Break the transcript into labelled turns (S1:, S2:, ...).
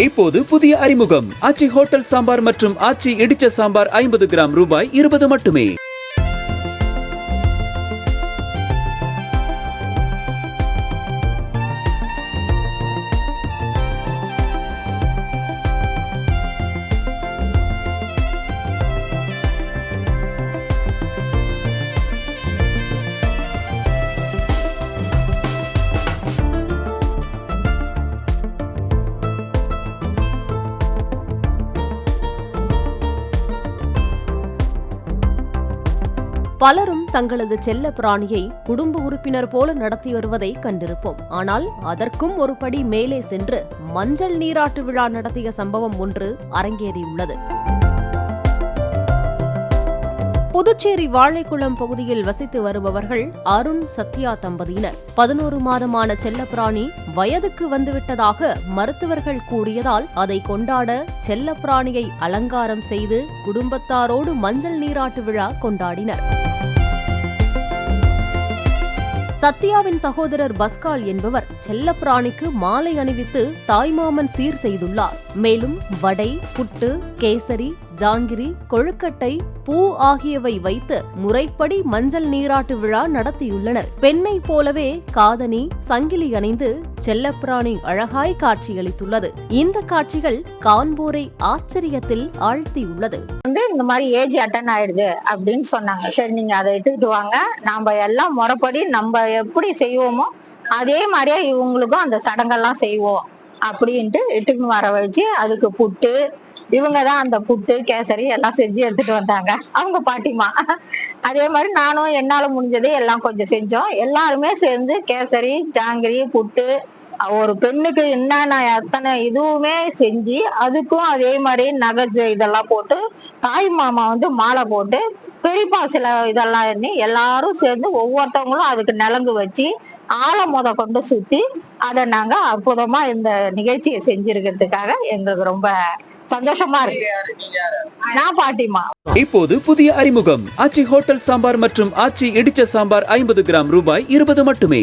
S1: இப்போது புதிய அறிமுகம் ஆச்சி ஹோட்டல் சாம்பார் மற்றும் ஆச்சி இடிச்ச சாம்பார் 50 கிராம் ரூபாய் 20 மட்டுமே.
S2: பலரும் தங்களது செல்ல பிராணியை குடும்ப உறுப்பினர் போல நடத்தி வருவதை கண்டிருப்போம். ஆனால் அதற்கும் ஒரு படி மேலே சென்று மஞ்சள் நீராட்டு விழா நடத்திய சம்பவம் ஒன்று அரங்கேறியுள்ளது. புதுச்சேரி வாழைக்குளம் பகுதியில் வசித்து வருபவர்கள் அருண் சத்யா தம்பதியினர். 11 மாதமான செல்லப்பிராணி வயதுக்கு வந்துவிட்டதாக மருத்துவர்கள் கூறியதால் அதை கொண்டாட செல்லப்பிராணியை அலங்காரம் செய்து குடும்பத்தாரோடு மஞ்சள் நீராட்டு விழா கொண்டாடினர். சத்யாவின் சகோதரர் பஸ்கால் என்பவர் செல்லப்பிராணிக்கு மாலை அணிவித்து தாய்மாமன் சீர் செய்துள்ளார். மேலும் வடை, புட்டு, கேசரி, ஜாங்கிரி, கொழுக்கட்டை, பூ ஆகியவை வைத்து முறைப்படி மஞ்சள் நீராட்டு விழா நடத்தியுள்ளனர். பெண்ணை போலவே காதணி, சங்கிலி அணிந்து செல்லப்பிராணி அழகாய் காட்சியளித்துள்ளது. இந்த காட்சிகள் காண்போரை ஆச்சரியத்தில் ஆழ்த்தியுள்ளது.
S3: இந்த மாதிரி ஏஜ் அட்டன் ஆயிடுது அப்படின்னு சொன்னாங்க. சரி, நீங்க அதை இட்டுக்கிட்டு வாங்க, நாம எல்லாம் முறைப்படி நம்ம எப்படி செய்வோமோ அதே மாதிரியே இவங்களுக்கும் அந்த சடங்கெல்லாம் செய்வோம் அப்படின்ட்டு இட்டுக்குன்னு வர வச்சு அதுக்கு புட்டு, இவங்கதான் அந்த புட்டு, கேசரி எல்லாம் செஞ்சு எடுத்துட்டு வந்தாங்க, அவங்க பாட்டிமா. அதே மாதிரி நானும் என்னால முடிஞ்சதை எல்லாம் கொஞ்சம் செஞ்சோம். எல்லாருமே சேர்ந்து கேசரி, ஜாங்கிரி, புட்டு, ஒரு பெண்ணுக்கு என்னென்ன அத்தனை இதுவுமே செஞ்சு அதுக்கும் அதே மாதிரி நகை இதெல்லாம் போட்டு தாய் மாமா மாலை போட்டு பெரியப்பா சில இதெல்லாம் எண்ணி எல்லாரும் சேர்ந்து ஒவ்வொருத்தவங்களும் அதுக்கு நலங்கு வச்சு ஆழ கொண்டு சுத்தி அதை நாங்க அற்புதமா இந்த நிகழ்ச்சியை செஞ்சிருக்கிறதுக்காக எங்களுக்கு ரொம்ப சந்தோஷமா இருக்கு. நான் பாட்டிமா.
S1: இப்போது புதிய அறிமுகம் ஆச்சி ஹோட்டல் சாம்பார் மற்றும் ஆச்சி இடிச்ச சாம்பார் 50 கிராம் ரூபாய் 20 மட்டுமே.